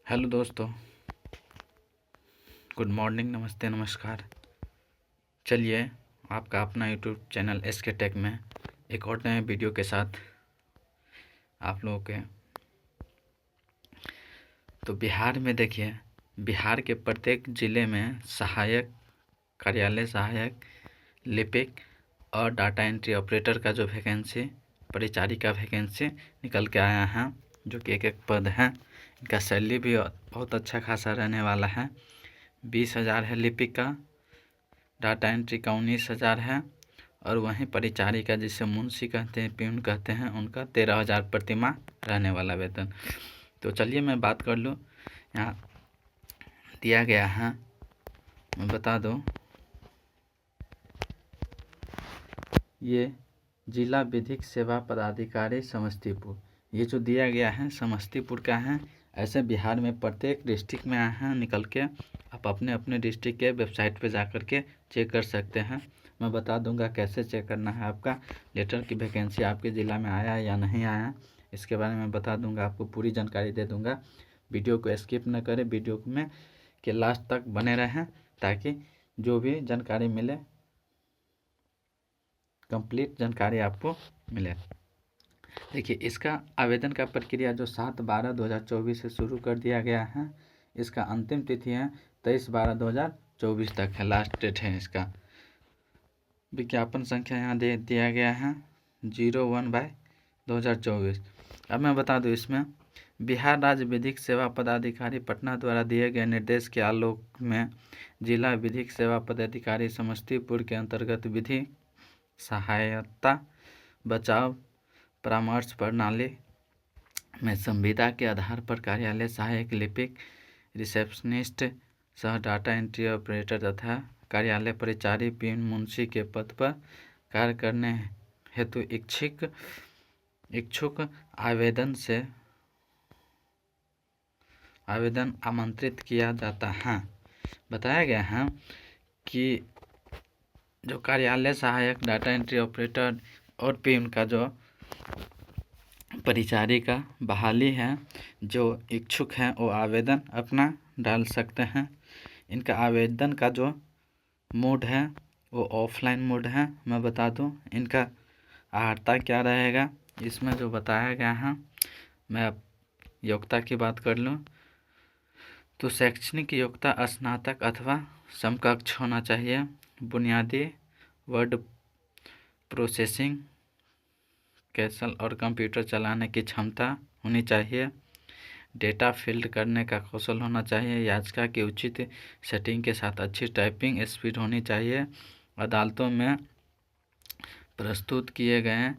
Hello दोस्तों, good morning, नमस्ते, नमस्कार। चलिए आपका अपना यूट्यूब चैनल एसके टेक में एक और नए वीडियो के साथ आप लोगों के तो बिहार में देखिए, बिहार के प्रत्येक ज़िले में सहायक कार्यालय सहायक लिपिक और डाटा एंट्री ऑपरेटर का जो वैकेंसी, परिचारी का वैकेंसी निकल के आया है, जो कि एक पद है। इनका सैलरी भी बहुत अच्छा खासा रहने वाला है। 20,000 है लिपिक का, डाटा एंट्री का 19,000 है, और वहीं परिचारी का, जिसे मुंशी कहते हैं, प्यून कहते हैं, उनका 13,000 प्रतिमाह रहने वाला वेतन। तो चलिए मैं बात कर लूँ। यहाँ दिया गया है, मैं बता दूँ, ये जिला विधिक सेवा पदाधिकारी समस्तीपुर, ये जो दिया गया है समस्तीपुर का है। ऐसे बिहार में प्रत्येक डिस्ट्रिक्ट में आए हैं निकल के। आप अपने अपने डिस्ट्रिक्ट के वेबसाइट पे जा कर के चेक कर सकते हैं। मैं बता दूंगा कैसे चेक करना है। आपका लेटर की वैकेंसी आपके ज़िला में आया है या नहीं आया, इसके बारे में बता दूंगा, आपको पूरी जानकारी दे दूंगा। वीडियो को स्किप न करें, वीडियो में के लास्ट तक बने रहें, ताकि जो भी जानकारी मिले, कंप्लीट जानकारी आपको मिले। देखिए, इसका आवेदन का प्रक्रिया जो 7/12/2024 से शुरू कर दिया गया है, इसका अंतिम तिथि है 23/12/2024 तक है, लास्ट डेट है इसका। विज्ञापन संख्या यहाँ दे दिया गया है 01/2024। अब मैं बता दूँ, इसमें बिहार राज्य विधिक सेवा पदाधिकारी पटना द्वारा दिए गए निर्देश के आलोक में जिला विधिक सेवा पदाधिकारी समस्तीपुर के अंतर्गत विधि सहायता बचाव परामर्श प्रणाली में संविदा के आधार पर कार्यालय सहायक लिपिक, रिसेप्शनिस्ट सह डाटा एंट्री ऑपरेटर तथा कार्यालय परिचारी प्यून मुंशी के पद पर कार्य करने हेतु इच्छुक आवेदन आमंत्रित किया जाता है। बताया गया है कि जो कार्यालय सहायक, डाटा एंट्री ऑपरेटर और प्यून का जो परिचारी का बहाली है, जो इच्छुक हैं वो आवेदन अपना डाल सकते हैं। इनका आवेदन का जो मोड है वो ऑफलाइन मोड है। मैं बता दूं, इनका अर्हता क्या रहेगा, इसमें जो बताया गया है। मैं अब योग्यता की बात कर लूं तो शैक्षणिक योग्यता स्नातक अथवा समकक्ष होना चाहिए। बुनियादी वर्ड प्रोसेसिंग कैसल और कंप्यूटर चलाने की क्षमता होनी चाहिए। डेटा फील्ड करने का कौशल होना चाहिए। याचिका की उचित सेटिंग के साथ अच्छी टाइपिंग स्पीड होनी चाहिए। अदालतों में प्रस्तुत किए गए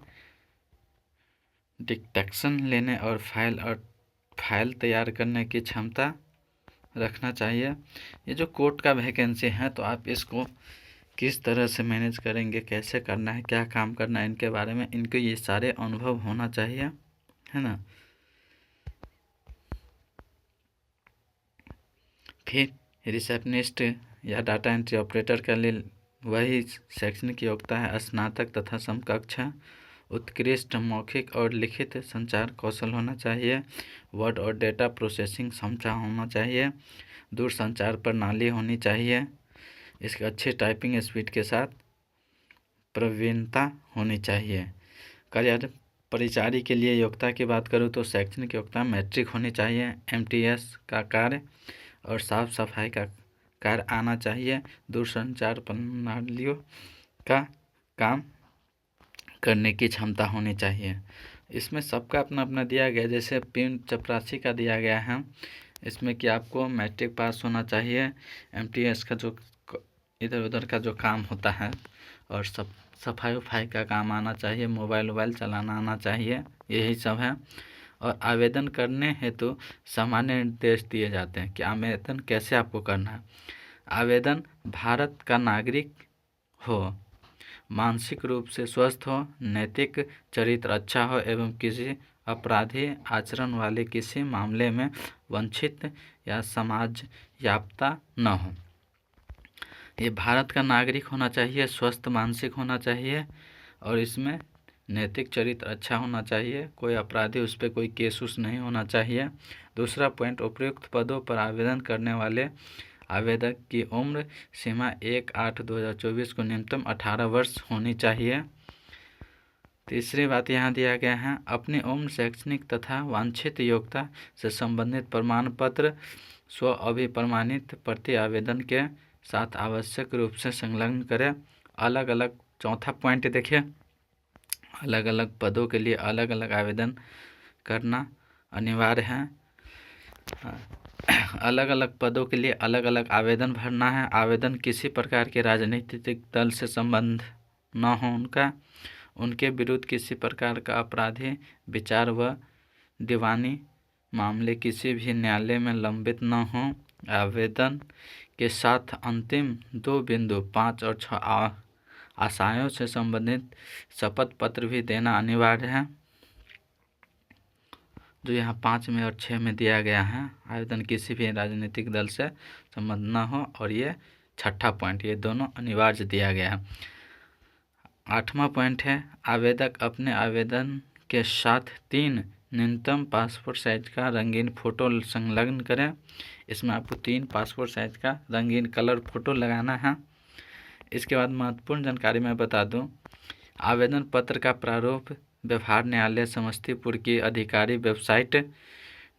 डिक्टेशन लेने और फाइल तैयार करने की क्षमता रखना चाहिए। ये जो कोर्ट का वैकेंसी है, तो आप इसको किस तरह से मैनेज करेंगे, कैसे करना है, क्या काम करना है, इनके बारे में इनको ये सारे अनुभव होना चाहिए, है ना। फिर रिसेप्शनिस्ट या डाटा एंट्री ऑपरेटर के लिए वही शैक्षणिक योग्यता है, स्नातक तथा समकक्ष है। उत्कृष्ट मौखिक और लिखित संचार कौशल होना चाहिए। वर्ड और डेटा प्रोसेसिंग क्षमता होना चाहिए। दूरसंचार प्रणाली होनी चाहिए। इसकी अच्छी टाइपिंग स्पीड के साथ प्रवीणता होनी चाहिए। कार्य परिचारी के लिए योग्यता की बात करूँ तो शैक्षणिक योग्यता मैट्रिक होनी चाहिए। एमटीएस का कार्य और साफ सफाई का कार्य आना चाहिए। दूरसंचार प्रणालियों का काम करने की क्षमता होनी चाहिए। इसमें सबका अपना अपना दिया गया, जैसे प्यून चपरासी का दिया गया है, इसमें कि आपको मैट्रिक पास होना चाहिए। एमटीएस का जो इधर उधर का जो काम होता है, और सफाई वफाई का काम आना चाहिए। मोबाइल चलाना आना चाहिए, यही सब है। और आवेदन करने हेतु सामान्य निर्देश दिए जाते हैं कि आवेदन कैसे आपको करना है। आवेदन भारत का नागरिक हो, मानसिक रूप से स्वस्थ हो, नैतिक चरित्र अच्छा हो एवं किसी अपराधी आचरण वाले किसी मामले में वंचित या समाज याफ्ता न हो। ये भारत का नागरिक होना चाहिए, स्वस्थ मानसिक होना चाहिए, और इसमें नैतिक चरित्र अच्छा होना चाहिए, कोई अपराधी उस पर कोई केस उस नहीं होना चाहिए। दूसरा पॉइंट, उपयुक्त पदों पर आवेदन करने वाले आवेदक की उम्र सीमा 1/8/2024 को न्यूनतम 18 वर्ष होनी चाहिए। तीसरी बात यहाँ दिया गया है, अपनी उम्र, शैक्षणिक तथा वांछित योग्यता से संबंधित प्रमाण पत्र स्व अभिप्रमाणित प्रति आवेदन के साथ आवश्यक रूप से संलग्न करें। अलग अलग, चौथा पॉइंट देखिए, अलग अलग पदों के लिए अलग अलग आवेदन करना अनिवार्य है। अलग अलग पदों के लिए अलग अलग आवेदन भरना है। आवेदन किसी प्रकार के राजनीतिक दल से संबंध न हो उनके विरुद्ध किसी प्रकार का आपराधिक विचार व दीवानी मामले किसी भी न्यायालय में लंबित न हो। आवेदन के साथ अंतिम 2 बिंदु 5 और 6 आशयों से संबंधित शपथ पत्र भी देना अनिवार्य है, जो यहाँ 5 में और 6 में दिया गया है। आवेदन किसी भी राजनीतिक दल से संबंध न हो, और ये 6ठा पॉइंट, ये दोनों अनिवार्य दिया गया है। 8वां पॉइंट है, आवेदक अपने आवेदन के साथ 3 न्यूनतम पासपोर्ट साइज का रंगीन फ़ोटो संलग्न करें। इसमें आपको 3 पासपोर्ट साइज का रंगीन कलर फ़ोटो लगाना है। इसके बाद महत्वपूर्ण जानकारी मैं बता दूं, आवेदन पत्र का प्रारूप व्यवहार न्यायालय समस्तीपुर की अधिकारी वेबसाइट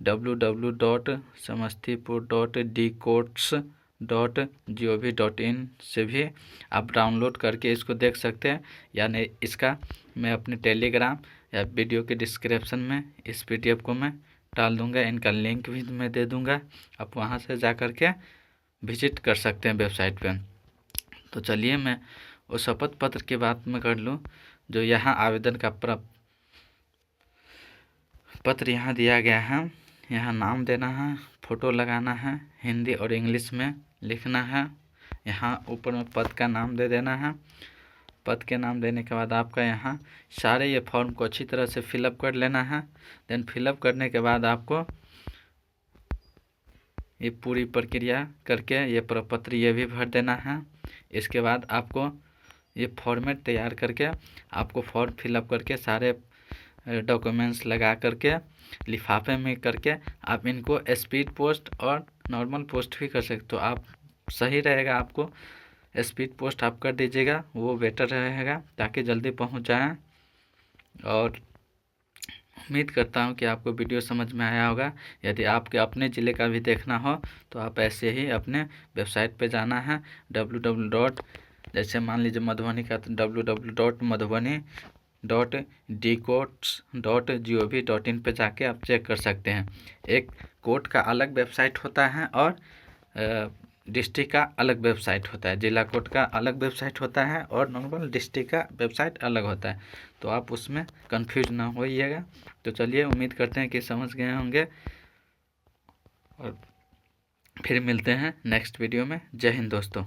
www.समस्तीपुर.dcourts.gov.in से भी आप डाउनलोड करके इसको देख सकते हैं, यानी इसका मैं अपने टेलीग्राम या वीडियो के डिस्क्रिप्शन में इस PDF को मैं डाल दूंगा। इनका लिंक भी मैं दे दूंगा, आप वहां से जा कर के विजिट कर सकते हैं वेबसाइट पे। तो चलिए मैं उस शपथ पत्र की बात में कर लूँ। जो यहाँ आवेदन का पत्र यहाँ दिया गया है, यहाँ नाम देना है, फ़ोटो लगाना है, हिंदी और इंग्लिश में लिखना है। यहाँ ऊपर में पद का नाम दे देना है। पद के नाम देने के बाद आपका यहाँ सारे ये फॉर्म को अच्छी तरह से फिलअप कर लेना है। देन फिलअप करने के बाद आपको ये पूरी प्रक्रिया करके ये प्रपत्र ये भी भर देना है। इसके बाद आपको ये फॉर्मेट तैयार करके आपको फॉर्म फिलअप करके सारे डॉक्यूमेंट्स लगा करके लिफाफे में करके आप इनको स्पीड पोस्ट और नॉर्मल पोस्ट भी कर सकते। तो आप सही रहेगा, आपको स्पीड पोस्ट आप कर दीजिएगा, वो बेटर रहेगा ताकि जल्दी पहुंच जाए। और उम्मीद करता हूं कि आपको वीडियो समझ में आया होगा। यदि आपके अपने ज़िले का भी देखना हो तो आप ऐसे ही अपने वेबसाइट पे जाना है, www. जैसे मान लीजिए मधुबनी का, www.madhubani.dcourts.gov.in पे जाके आप चेक कर सकते हैं। एक कोर्ट का अलग वेबसाइट होता है और डिस्ट्रिक्ट का अलग वेबसाइट होता है, जिला कोर्ट का अलग वेबसाइट होता है और नॉर्मल डिस्ट्रिक्ट का वेबसाइट अलग होता है। तो आप उसमें कंफ्यूज ना होइएगा। तो चलिए, उम्मीद करते हैं कि समझ गए होंगे, और फिर मिलते हैं नेक्स्ट वीडियो में। जय हिंद दोस्तों।